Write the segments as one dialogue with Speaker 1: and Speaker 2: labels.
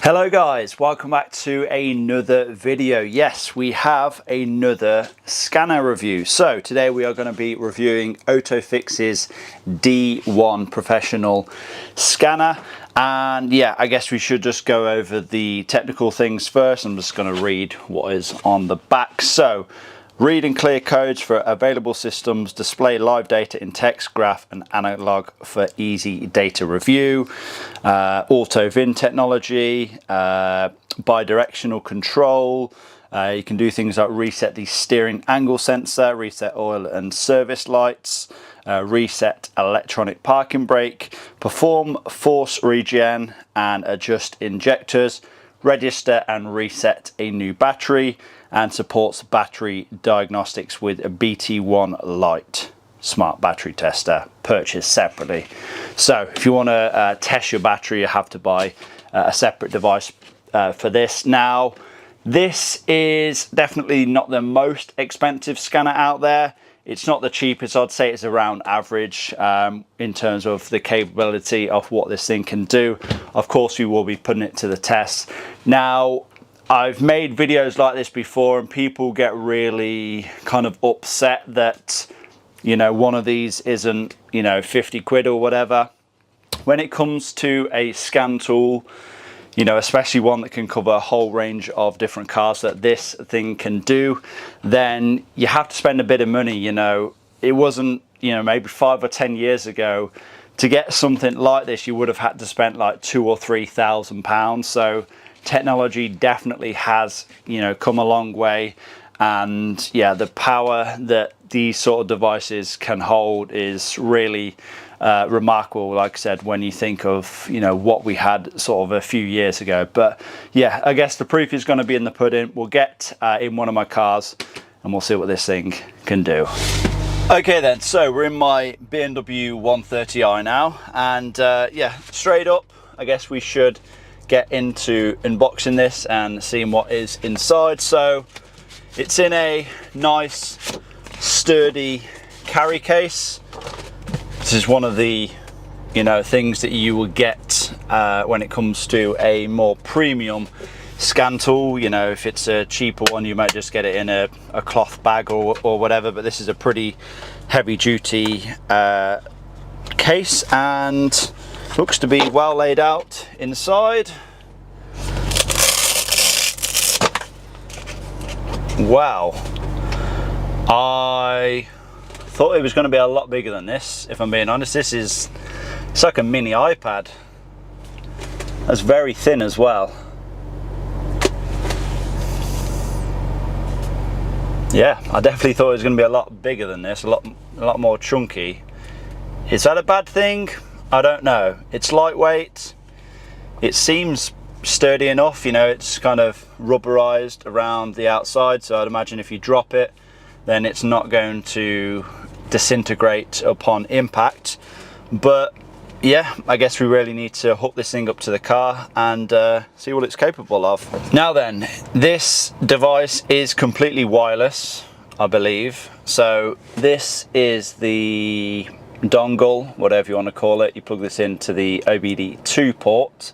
Speaker 1: Hello guys, welcome back to another video. Yes, we have another scanner review. So today we are going to be reviewing OTOFIX's D1 professional scanner. And yeah, I guess we should just go over the technical things first. I'm just going to read what is on the back. So, read and clear codes for available systems, display live data in text, graph and analog for easy data review, auto VIN technology, bidirectional control. You can do things like reset the steering angle sensor, reset oil and service lights, reset electronic parking brake, perform force regen and adjust injectors, register and reset a new battery, and supports battery diagnostics with a BT1 Lite smart battery tester purchased separately. So if you want to test your battery, you have to buy a separate device for this. Now, this is definitely not the most expensive scanner out there. It's not the cheapest. I'd say it's around average in terms of the capability of what this thing can do. Of course, we will be putting it to the test. Now, I've made videos like this before and people get really kind of upset that, you know, one of these isn't, you know, 50 quid or whatever. When it comes to a scan tool, you know, especially one that can cover a whole range of different cars that this thing can do, then you have to spend a bit of money. You know, it wasn't, you know, maybe 5 or 10 years ago, to get something like this you would have had to spend like £2,000 or £3,000. So technology definitely has, you know, come a long way. And yeah, the power that these sort of devices can hold is really remarkable, like I said, when you think of, you know, what we had sort of a few years ago. But yeah, I guess the proof is going to be in the pudding. We'll get in one of my cars and we'll see what this thing can do. Okay then, so we're in my BMW 130i now, and yeah, straight up, I guess we should get into unboxing this and seeing what is inside. So it's in a nice sturdy carry case. This is one of the, you know, things that you will get when it comes to a more premium scan tool. You know, if it's a cheaper one, you might just get it in a cloth bag or whatever, but this is a pretty heavy duty case and looks to be well laid out inside. Wow, I thought it was going to be a lot bigger than this, if I'm being honest. It's like a mini iPad. That's very thin as well. Yeah, I definitely thought it was going to be a lot bigger than this, a lot more chunky. Is that a bad thing? I don't know. It's lightweight. It seems sturdy enough, you know, it's kind of rubberized around the outside, so I'd imagine if you drop it, then it's not going to disintegrate upon impact. But yeah, I guess we really need to hook this thing up to the car and see what it's capable of. Now then, this device is completely wireless, I believe. So this is the dongle, whatever you want to call it. You plug this into the OBD2 port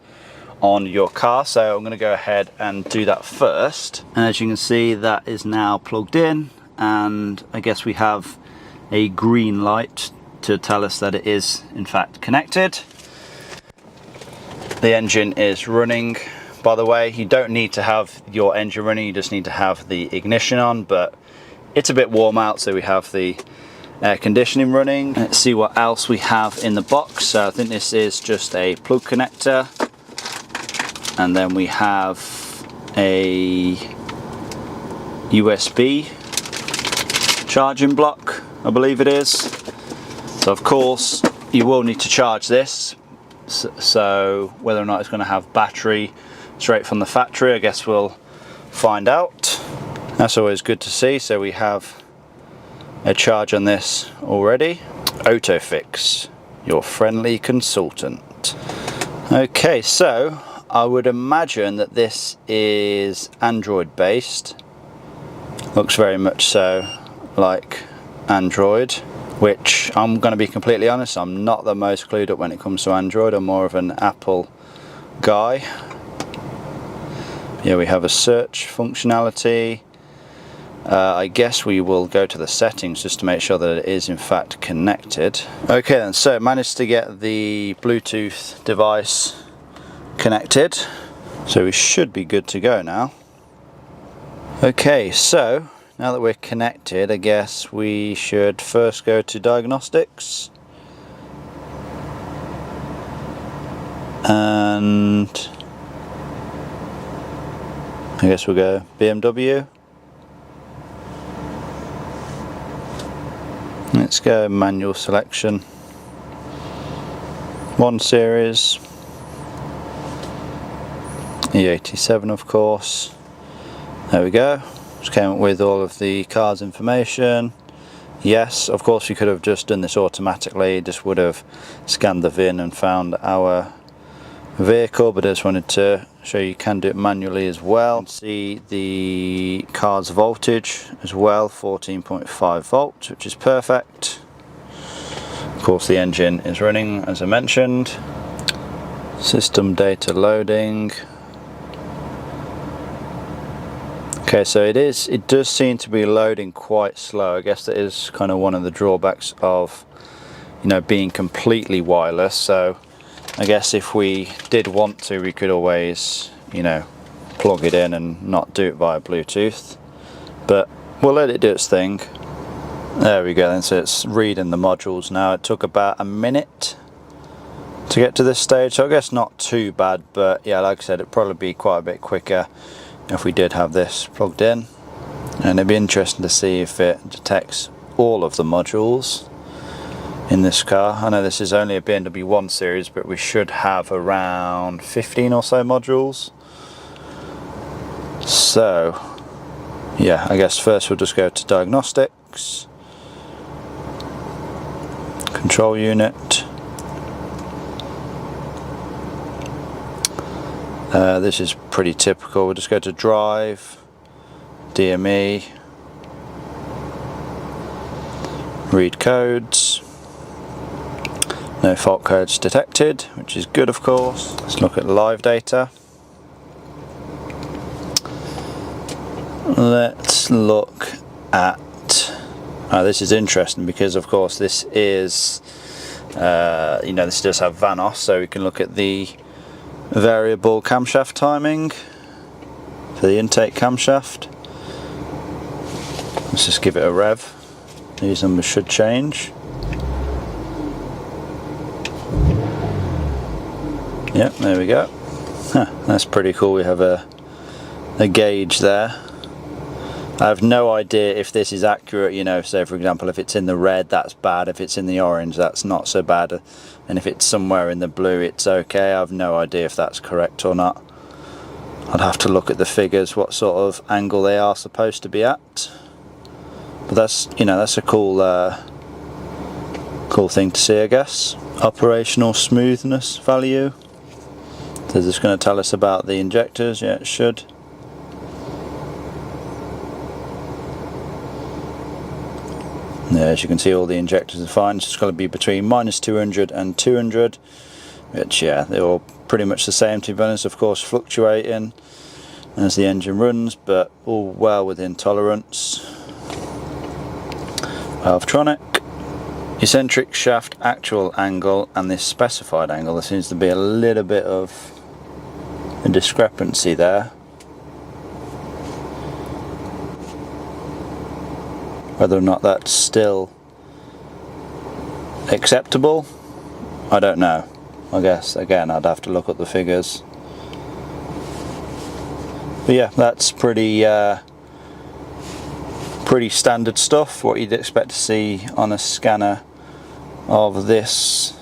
Speaker 1: on your car. So I'm going to go ahead and do that first. And as you can see, that is now plugged in, and I guess we have a green light to tell us that it is in fact connected. The engine is running, by the way. You don't need to have your engine running, you just need to have the ignition on, but it's a bit warm out, so we have the air conditioning running. Let's see what else we have in the box. So I think this is just a plug connector, and then we have a USB charging block, I believe it is. So of course you will need to charge this, so whether or not it's going to have battery straight from the factory, I guess we'll find out. That's always good to see. So we have a charge on this already. OTOFIX, your friendly consultant. Okay, so I would imagine that this is Android based. Looks very much so like Android, which I'm going to be completely honest, I'm not the most clued up when it comes to Android. I'm more of an Apple guy. Yeah, we have a search functionality. I guess we will go to the settings just to make sure that it is in fact connected. Okay then, so managed to get the Bluetooth device connected, so we should be good to go now. Okay, so now that we're connected, I guess we should first go to diagnostics, and I guess we'll go BMW. Let's go manual selection, 1 Series, E87 of course. There we go, just came up with all of the car's information. Yes, of course we could have just done this automatically, just would have scanned the VIN and found our vehicle, but I just wanted to show you can do it manually as well. See the car's voltage as well, 14.5 volts, which is perfect. Of course the engine is running as I mentioned. System data loading. Okay, so it does seem to be loading quite slow. I guess that is kind of one of the drawbacks of, you know, being completely wireless. So I guess if we did want to, we could always, you know, plug it in and not do it via Bluetooth, but we'll let it do its thing. There we go then, so it's reading the modules now. It took about a minute to get to this stage, so I guess not too bad, but yeah, like I said, it'd probably be quite a bit quicker if we did have this plugged in. And it'd be interesting to see if it detects all of the modules in this car. I know this is only a BMW 1 Series, but we should have around 15 or so modules. So yeah, I guess first we'll just go to diagnostics, control unit. This is pretty typical. We'll just go to drive, DME, read codes. No fault codes detected, which is good of course. Let's look at live data. Let's look at, this is interesting because of course this is, you know, this does have VANOS, so we can look at the variable camshaft timing for the intake camshaft. Let's just give it a rev. These numbers should change. Yep, there we go. Huh, that's pretty cool. We have a gauge there. I have no idea if this is accurate, you know, so for example if it's in the red that's bad, if it's in the orange that's not so bad, and if it's somewhere in the blue it's okay. I have no idea if that's correct or not. I'd have to look at the figures, what sort of angle they are supposed to be at. But that's, you know, that's a cool cool thing to see, I guess. Operational smoothness value. So is this going to tell us about the injectors? Yeah, it should. Yeah, as you can see all the injectors are fine. It's just got to be between -200 and 200, which yeah, they're all pretty much the same to be honest, of course fluctuating as the engine runs, but all well within tolerance. Valvetronic. Eccentric shaft actual angle and this specified angle, there seems to be a little bit of a discrepancy there. Whether or not that's still acceptable, I don't know. I guess again I'd have to look at the figures. But yeah, that's pretty standard stuff, what you'd expect to see on a scanner of this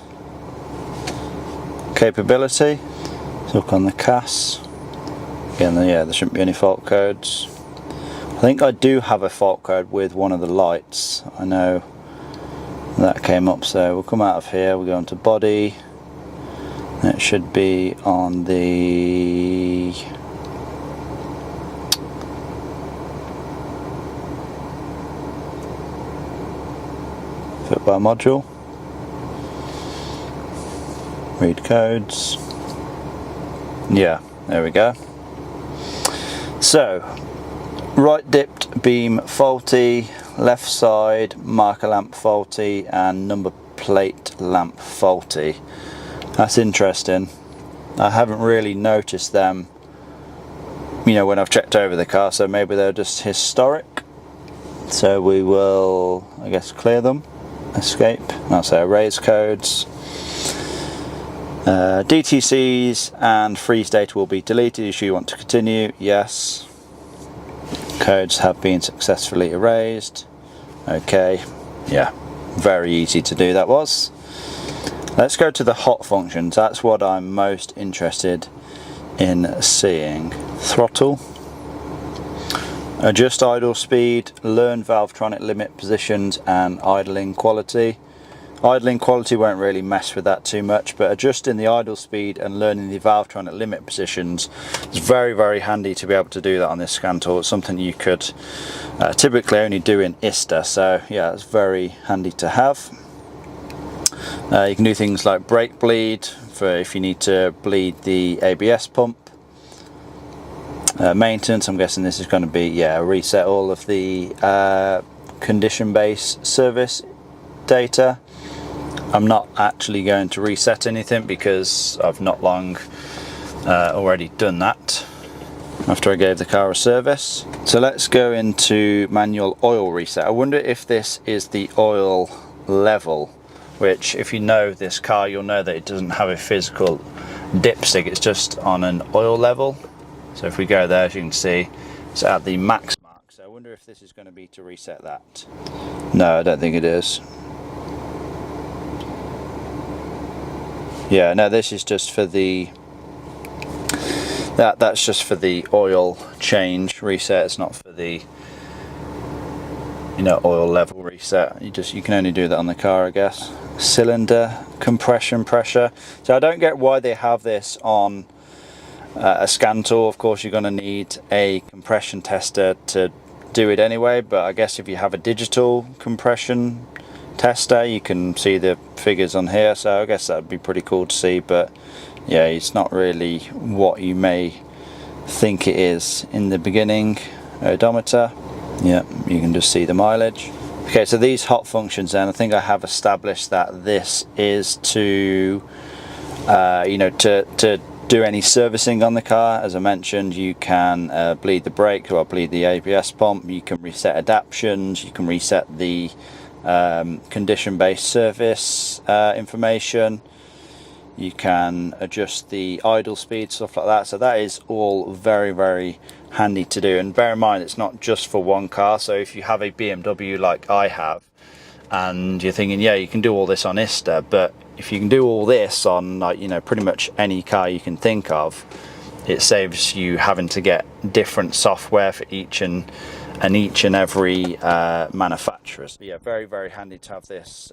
Speaker 1: capability. Let's look on the CAS. Again, yeah, there shouldn't be any fault codes. I think I do have a fault code with one of the lights. I know that came up, so we'll come out of here, we'll go into body. It should be on the fit by module. Read codes. Yeah, there we go. So, right dipped beam faulty, left side marker lamp faulty, and number plate lamp faulty. That's interesting. I haven't really noticed them, you know, when I've checked over the car, so maybe they're just historic. So we will, I guess, clear them. Escape. I'll say erase codes. DTCs and freeze data will be deleted. You sure you want to continue? Yes. Codes have been successfully erased. Okay. Yeah. Very easy to do that was. Let's go to the hot functions. That's what I'm most interested in seeing. Throttle, adjust idle speed, learn Valvetronic limit positions, and idling quality. Idling quality won't really mess with that too much, but adjusting the idle speed and learning the Valvetronic limit positions is very, very handy to be able to do that on this scan tool. It's something you could typically only do in ISTA, so yeah, it's very handy to have. You can do things like brake bleed for if you need to bleed the ABS pump. Maintenance, I'm guessing this is going to be, yeah, reset all of the condition-based service data. I'm not actually going to reset anything because I've not long already done that after I gave the car a service. So let's go into manual oil reset. I wonder if this is the oil level, which if you know this car, you'll know that it doesn't have a physical dipstick, it's just on an oil level. So if we go there, as you can see, it's at the max mark. So I wonder if this is going to be to reset that. No, I don't think it is. Yeah, no, this is just for the that's just for the oil change reset. It's not for the, you know, oil level reset. You can only do that on the car, I guess. Cylinder compression pressure. So I don't get why they have this on a scan tool. Of course, you're going to need a compression tester to do it anyway, but I guess if you have a digital compression tester, you can see the figures on here, so I guess that would be pretty cool to see. But yeah, it's not really what you may think it is in the beginning. Odometer, yeah, you can just see the mileage. Okay, so these hot functions then, I think I have established that this is to you know, to do any servicing on the car. As I mentioned, you can bleed the brake or bleed the ABS pump, you can reset adaptions, you can reset the condition-based service information, you can adjust the idle speed, stuff like that. So that is all very, very handy to do. And bear in mind, it's not just for one car. So if you have a BMW like I have, and you're thinking, yeah, you can do all this on ISTA, but if you can do all this on, like, you know, pretty much any car you can think of, it saves you having to get different software for each and every manufacturer. So yeah, very, very handy to have this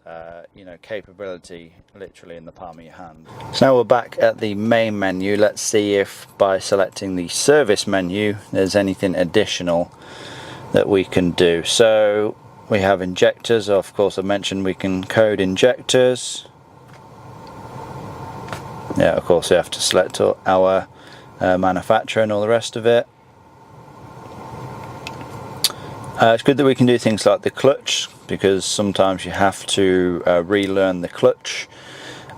Speaker 1: you know, capability literally in the palm of your hand. So now we're back at the main menu. Let's see if by selecting the service menu there's anything additional that we can do. So we have injectors. Of course, I mentioned we can code injectors. Yeah, of course we have to select our manufacturer and all the rest of it. It's good that we can do things like the clutch, because sometimes you have to relearn the clutch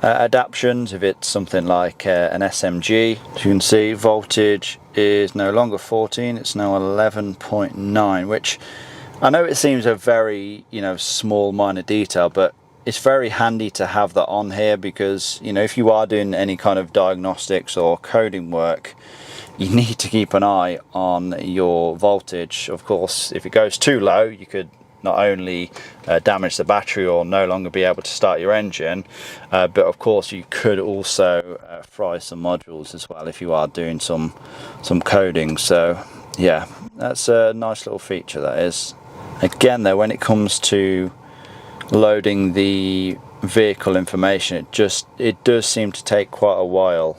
Speaker 1: adaptions if it's something like an SMG. As you can see, voltage is no longer 14, it's now 11.9, which I know it seems a very, you know, small minor detail, but it's very handy to have that on here, because, you know, if you are doing any kind of diagnostics or coding work, you need to keep an eye on your voltage. Of course, if it goes too low, you could not only damage the battery or no longer be able to start your engine, but of course you could also fry some modules as well if you are doing some coding. So yeah, that's a nice little feature, that is. Again though, when it comes to loading the vehicle information, it does seem to take quite a while.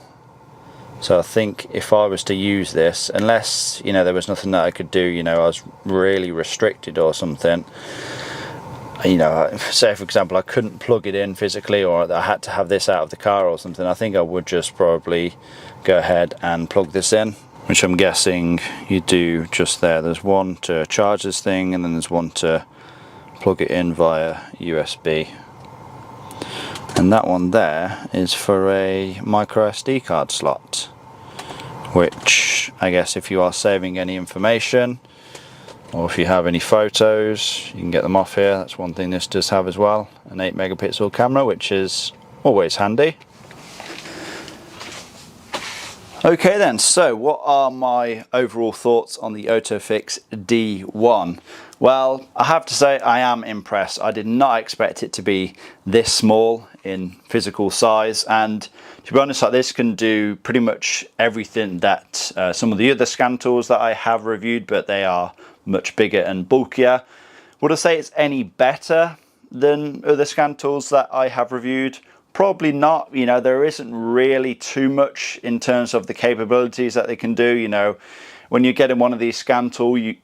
Speaker 1: So I think if I was to use this, unless, you know, there was nothing that I could do, you know, I was really restricted or something, you know, say for example I couldn't plug it in physically, or I had to have this out of the car or something, I think I would just probably go ahead and plug this in. which I'm guessing you do just there. There's one to charge this thing, and then there's one to plug it in via USB. And that one there is for a micro SD card slot, which I guess if you are saving any information, or if you have any photos, you can get them off here. That's one thing this does have as well, an 8 megapixel camera, which is always handy. Okay then, so what are my overall thoughts on the OTOFIX D1? Well, I have to say I am impressed. I did not expect it to be this small in physical size, and to be honest, like, this can do pretty much everything that some of the other scan tools that I have reviewed, but they are much bigger and bulkier. Would I say it's any better than other scan tools that I have reviewed? Probably not. You know, there isn't really too much in terms of the capabilities that they can do. You know, when you're getting one of these scan tools, you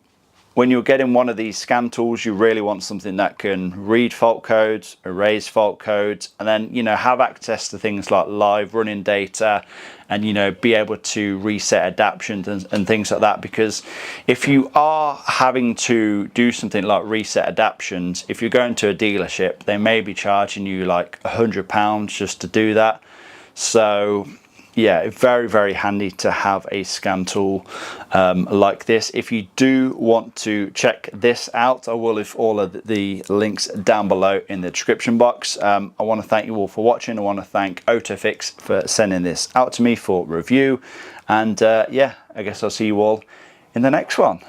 Speaker 1: really want something that can read fault codes, erase fault codes, and then, you know, have access to things like live running data, and, you know, be able to reset adaptions and things like that. Because if you are having to do something like reset adaptions, if you're going to a dealership, they may be charging you like £100 just to do that. So yeah, very, very handy to have a scan tool like this. If you do want to check this out, I will leave all of the links down below in the description box. I want to thank you all for watching. I want to thank OTOFIX for sending this out to me for review. And yeah, I guess I'll see you all in the next one.